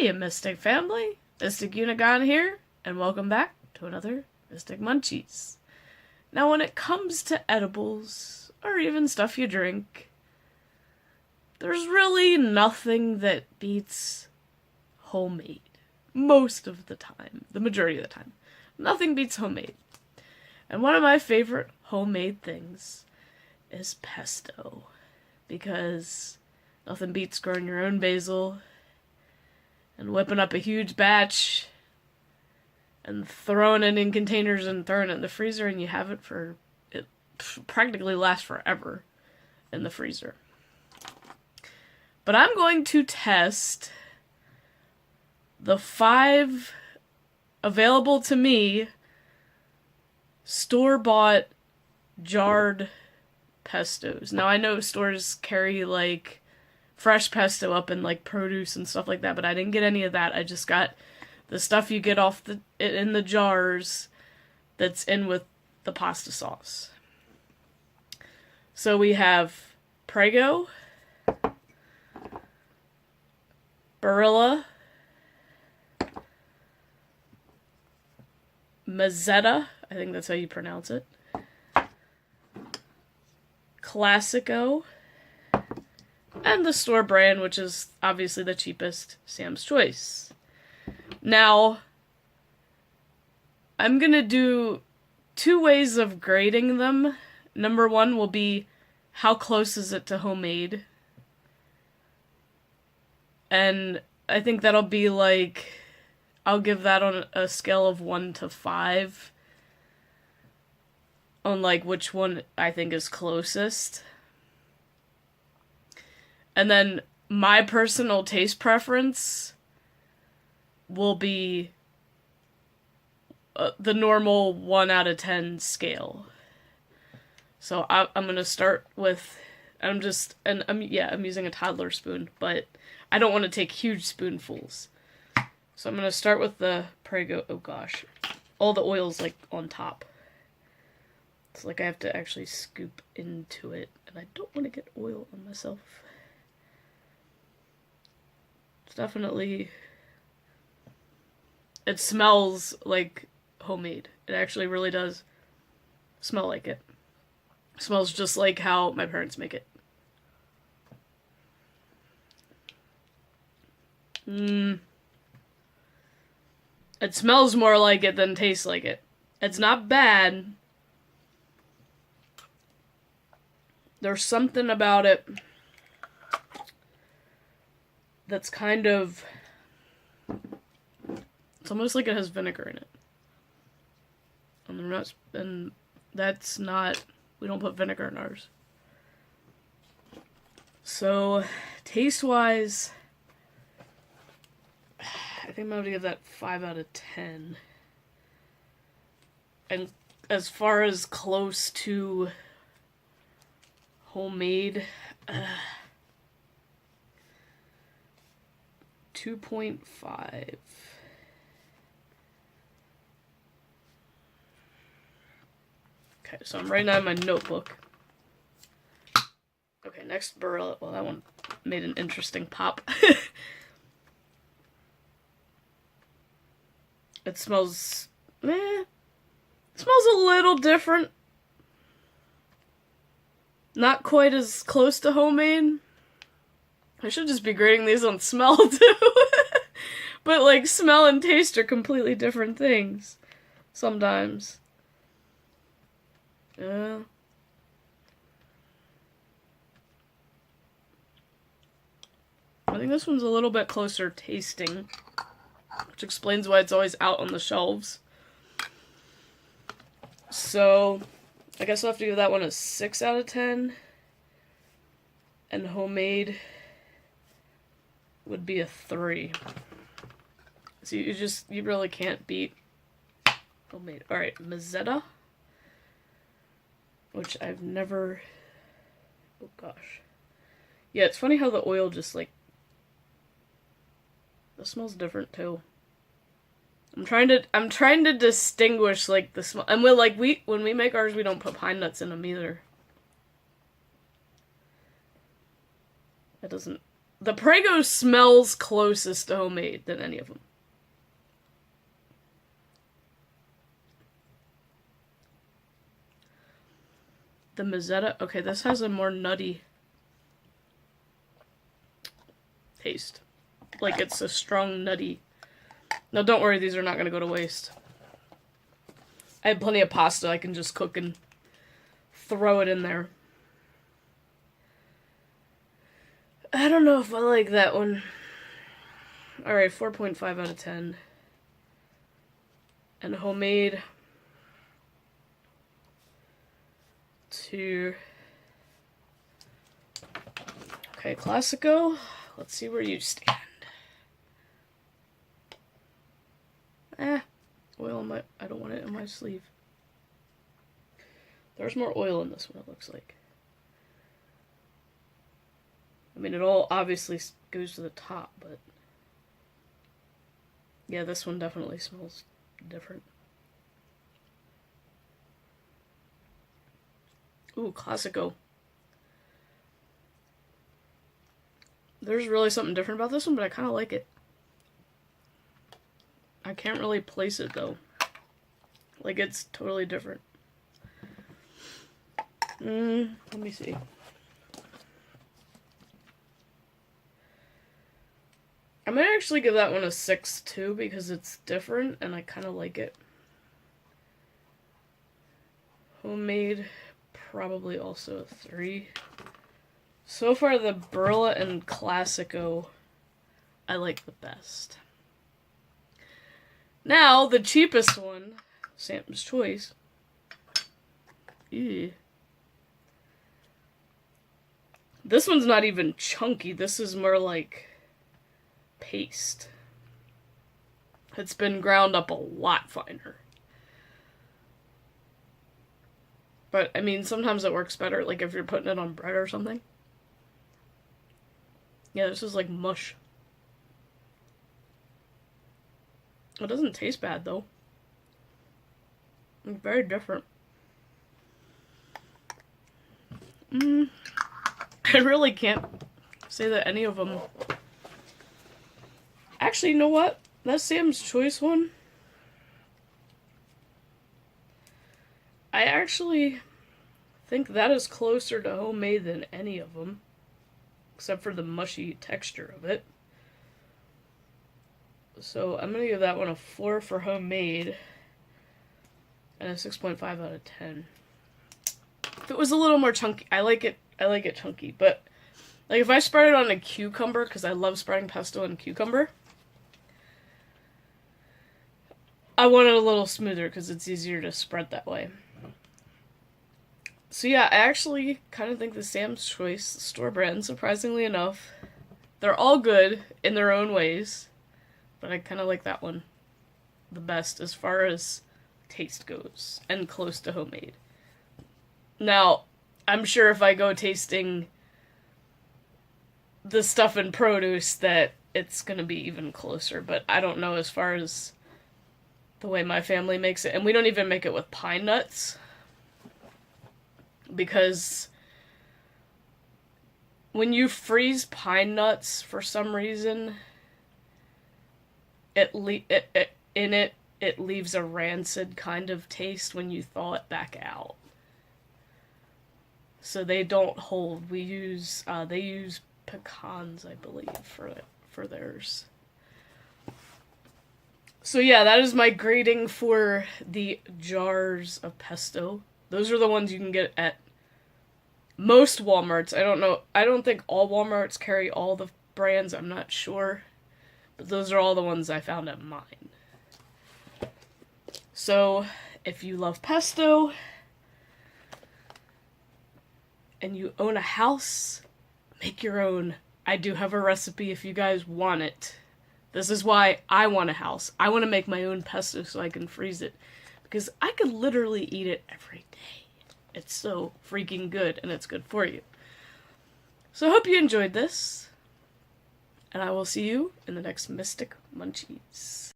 Hey, Mystic family! Mystic Unigon here, and welcome back to another Mystic Munchies. Now, when it comes to edibles, or even stuff you drink, there's really nothing that beats homemade. Most of the time. The majority of the time. Nothing beats homemade. And one of my favorite homemade things is pesto. Because nothing beats growing your own basil and whipping up a huge batch and throwing it in containers and throwing it in the freezer, and you have it for, it practically lasts forever in the freezer. But I'm going to test the 5 available to me store-bought jarred pestos. Now, I know stores carry, like, fresh pesto up in, like, produce and stuff like that, but I didn't get any of that. I just got the stuff you get off in the jars that's in with the pasta sauce. So we have Prego, Barilla, Mazzetta, I think that's how you pronounce it, Classico, and the store brand, which is obviously the cheapest, Sam's Choice. Now, I'm gonna do 2 ways of grading them. Number 1 will be, how close is it to homemade? And I think that'll be like, I'll give that on a scale of 1 to 5. On like which one I think is closest. And then my personal taste preference will be the normal 1 out of 10 scale. So I'm gonna start with, I'm using a toddler spoon, but I don't want to take huge spoonfuls. So I'm gonna start with the Prego. Oh gosh, all the oil's like on top. It's like I have to actually scoop into it, and I don't want to get oil on myself. It's definitely, it smells like homemade. It actually really does smell like it. It smells just like how my parents make it. It smells more like it than tastes like it. It's not bad. There's something about it that's kind of, it's almost like it has vinegar in it. And that's not, we don't put vinegar in ours. So, taste-wise, I think I'm going to give that 5 out of 10. And as far as close to homemade, 2.5. Okay, so I'm writing that in my notebook. Okay, next Barilla. Well, that one made an interesting pop. It smells, it smells a little different. Not quite as close to homemade. I should just be grading these on smell, too. But, like, smell and taste are completely different things. Sometimes. Yeah. I think this one's a little bit closer tasting, which explains why it's always out on the shelves. So, I guess I'll have to give that one a 6 out of 10. And homemade would be a 3. So you really can't beat homemade. Alright, Mazzetta, which I've never, oh gosh. Yeah, it's funny how the oil just like, the smell's different too. I'm trying to distinguish like the smell. And when we make ours, we don't put pine nuts in them either. It doesn't, The Prego smells closest to homemade than any of them. The Mazzetta, okay, this has a more nutty taste. Like it's a strong nutty. No, don't worry, these are not going to go to waste. I have plenty of pasta I can just cook and throw it in there. I don't know if I like that one. Alright, 4.5 out of 10. And homemade. 2. Okay, Classico. Let's see where you stand. Oil on my... I don't want it in my sleeve. There's more oil in this one, it looks like. I mean, it all obviously goes to the top, but... yeah, this one definitely smells different. Ooh, Classico. There's really something different about this one, but I kind of like it. I can't really place it, though. Like, it's totally different. Let me see. I might actually give that one a 6, too, because it's different, and I kind of like it. Homemade, probably also a 3. So far, the Barilla and Classico, I like the best. Now, the cheapest one, Sam's Choice. Ew. This one's not even chunky. This is more like paste. It's been ground up a lot finer. But, I mean, sometimes it works better, like if you're putting it on bread or something. Yeah, this is like mush. It doesn't taste bad, though. It's very different. I really can't say that any of them... Actually, you know what? That Sam's Choice one... I actually think that is closer to homemade than any of them. Except for the mushy texture of it. So I'm going to give that one a 4 for homemade. And a 6.5 out of 10. If it was a little more chunky, I like it chunky. But, like, if I spread it on a cucumber, because I love spreading pesto on cucumber, I want it a little smoother, because it's easier to spread that way. So yeah, I actually kind of think the Sam's Choice store brand, surprisingly enough, they're all good in their own ways, but I kind of like that one the best as far as taste goes, and close to homemade. Now, I'm sure if I go tasting the stuff in produce that it's going to be even closer, but I don't know as far as the way my family makes it. And we don't even make it with pine nuts, because when you freeze pine nuts, for some reason, it leaves a rancid kind of taste when you thaw it back out. So they don't hold. They use pecans, I believe, for theirs. So yeah, that is my grading for the jars of pesto. Those are the ones you can get at most Walmarts. I don't think all Walmarts carry all the brands, I'm not sure. But those are all the ones I found at mine. So, if you love pesto, and you own a house, make your own. I do have a recipe if you guys want it. This is why I want a house. I want to make my own pesto so I can freeze it. Because I could literally eat it every day. It's so freaking good, and it's good for you. So I hope you enjoyed this. And I will see you in the next Mystic Munchies.